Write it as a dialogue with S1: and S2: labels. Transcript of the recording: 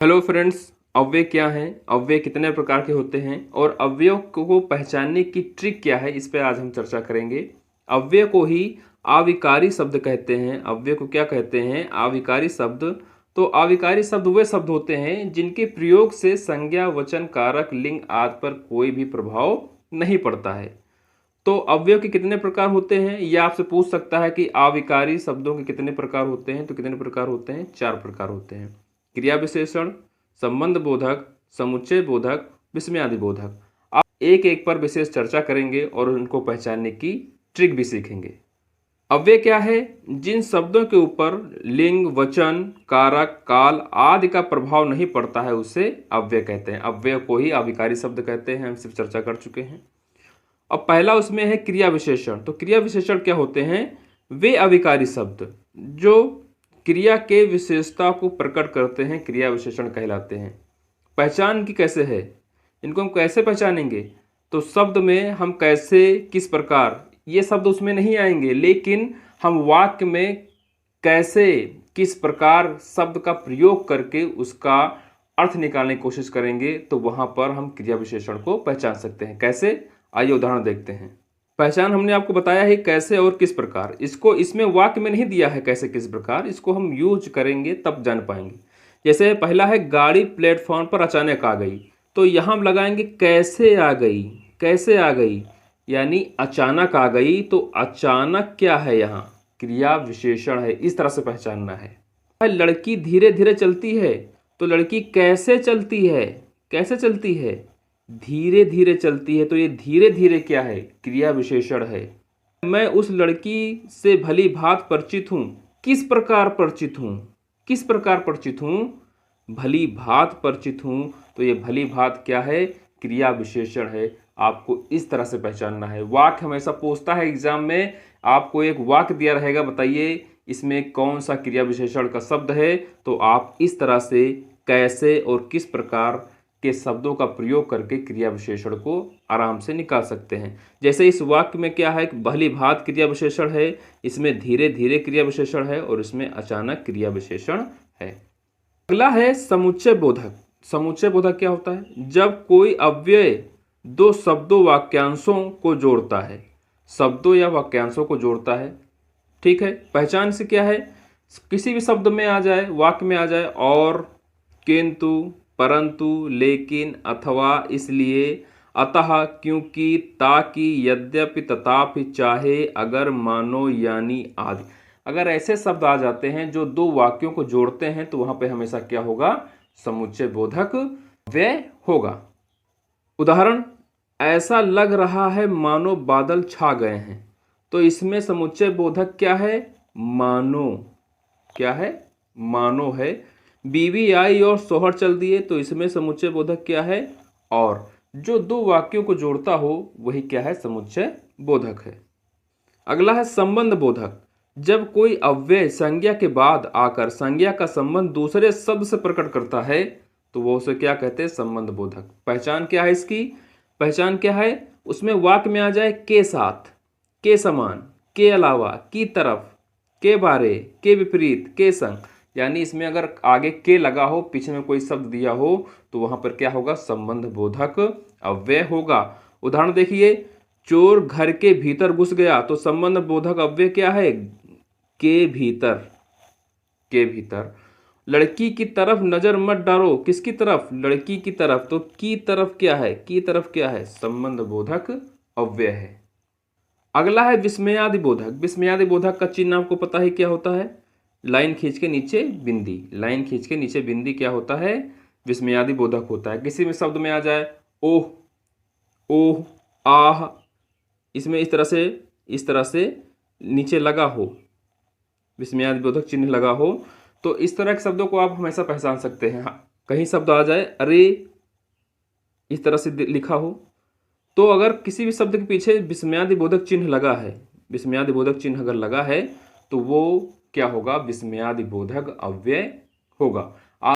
S1: Hello friends, अव्यय क्या हैं, अव्यय कितने प्रकार के होते हैं और अव्ययों को पहचानने की ट्रिक क्या है, इस पे आज हम चर्चा करेंगे। अव्यय को ही आविकारी शब्द कहते हैं। अव्यय को क्या कहते हैं? आविकारी शब्द। तो आविकारी शब्द वे शब्द होते हैं जिनके प्रयोग से संज्ञा, वचन, कारक, लिंग आदि पर कोई भी प्रभाव नहीं पड़ता है। तो अव्यय के कितने प्रकार होते हैं, यह आपसे पूछ सकता है कि आविकारी शब्दों के कितने प्रकार होते हैं। तो कितने प्रकार होते हैं? 4 प्रकार होते हैं। क्रिया विशेषण, संबंध बोधक, समुच्चय बोधक, विस्मयादि बोधक। आप एक एक पर विशेष चर्चा करेंगे और उनको पहचानने की ट्रिक भी सीखेंगे। अव्यय क्या है? जिन शब्दों के ऊपर लिंग, वचन, कारक, काल आदि का प्रभाव नहीं पड़ता है उसे अव्यय कहते हैं। अव्यय को ही आविकारी शब्द कहते हैं, हम सिर्फ चर्चा कर चुके हैं। अब पहला उसमें है क्रिया विशेषण। तो क्रिया विशेषण क्या होते हैं? वे अविकारी शब्द जो क्रिया के विशेषता को प्रकट करते हैं, क्रिया विशेषण कहलाते हैं। पहचान की कैसे है? इनको हम कैसे पहचानेंगे? तो शब्द में हम कैसे, किस प्रकार, ये शब्द उसमें नहीं आएंगे, लेकिन हम वाक्य में कैसे, किस प्रकार शब्द का प्रयोग करके उसका अर्थ निकालने की कोशिश करेंगे, तो वहां पर हम क्रिया विशेषण को पहचान सकते हैं। कैसे? आइए उदाहरण देखते हैं। पहचान हमने आपको बताया है कैसे और किस प्रकार। इसको इसमें वाक्य में नहीं दिया है कैसे किस प्रकार, इसको हम यूज करेंगे तब जान पाएंगे। जैसे पहला है गाड़ी प्लेटफॉर्म पर अचानक आ गई। तो यहाँ हम लगाएंगे कैसे आ गई। कैसे आ गई यानी अचानक आ गई। तो अचानक क्या है? यहाँ क्रिया विशेषण है, इस तरह से पहचानना है। लड़की धीरे धीरे चलती है। तो लड़की कैसे चलती है? कैसे चलती है? धीरे धीरे चलती है। तो ये धीरे धीरे क्या है? क्रिया विशेषण है। मैं उस लड़की से भली भांति परिचित हूँ। किस प्रकार परिचित हूँ? किस प्रकार परिचित हूँ? भली भांति परिचित हूँ। तो ये भली भांति क्या है? क्रिया विशेषण है। आपको इस तरह से पहचानना है। वाक्य हमेशा पूछता है एग्जाम में, आपको एक वाक्य दिया रहेगा, बताइए इसमें कौन सा क्रिया विशेषण का शब्द है। तो आप इस तरह से कैसे और किस प्रकार के शब्दों का प्रयोग करके क्रिया विशेषण को आराम से निकाल सकते हैं। जैसे इस वाक्य में क्या है? भली भांति क्रिया विशेषण है, इसमें धीरे धीरे क्रिया विशेषण है और इसमें अचानक क्रिया विशेषण है। अगला है समुच्चय बोधक। समुच्चय बोधक क्या होता है? जब कोई अव्यय दो शब्दों वाक्यांशों को जोड़ता है। शब्दों या वाक्यांशों को जोड़ता है, ठीक है। पहचान से क्या है? किसी भी शब्द में आ जाए, वाक्य में आ जाए, और, किंतु, परंतु, लेकिन, अथवा, इसलिए, अतः, क्योंकि, ताकि, यद्यपि, तथापि, चाहे, अगर, मानो, यानी आदि। अगर ऐसे शब्द आ जाते हैं जो दो वाक्यों को जोड़ते हैं तो वहां पे हमेशा क्या होगा? समुच्चय बोधक अव्यय होगा। उदाहरण, ऐसा लग रहा है मानो बादल छा गए हैं। तो इसमें समुच्चय बोधक क्या है? मानो। क्या है? मानो है। बीवी आई और शौहर चल दिए। तो इसमें समुच्चय बोधक क्या है? और। जो दो वाक्यों को जोड़ता हो वही क्या है? समुच्चय बोधक है। अगला है संबंध बोधक। जब कोई अव्यय संज्ञा के बाद आकर संज्ञा का संबंध दूसरे शब्द से प्रकट करता है तो वो उसे क्या कहते हैं? संबंध बोधक। पहचान क्या है इसकी? पहचान क्या है? उसमें वाक्य में आ जाए के साथ, के समान, के अलावा, की तरफ, के बारे, के विपरीत, के संग, यानी इसमें अगर आगे के लगा हो, पीछे में कोई शब्द दिया हो तो वहां पर क्या होगा? संबंध बोधक अव्यय होगा। उदाहरण देखिए, चोर घर के भीतर घुस गया। तो संबंध बोधक अव्यय क्या है? के भीतर। के भीतर। लड़की की तरफ नजर मत डालो। किसकी तरफ? लड़की की तरफ। तो की तरफ क्या है? की तरफ क्या है? संबंध बोधक अव्यय है। अगला है विस्मयादि बोधक। विस्मयादि बोधक का चिन्ह आपको पता है क्या होता है? लाइन खींच के नीचे बिंदी। लाइन खींच के नीचे बिंदी क्या होता है? विस्मयादि बोधक होता है। किसी भी शब्द में आ जाए, ओह, ओह, आह, इसमें इस तरह से नीचे लगा हो, विस्मयादि बोधक चिन्ह लगा हो, तो इस तरह के शब्दों को आप हमेशा पहचान सकते हैं। कहीं शब्द आ जाए, अरे, इस तरह से लिखा हो, तो अगर किसी भी शब्द के पीछे विस्मयादि बोधक चिन्ह लगा है, विस्मयादि बोधक चिन्ह अगर लगा है तो वो क्या होगा? विस्मयादि बोधक अव्यय होगा।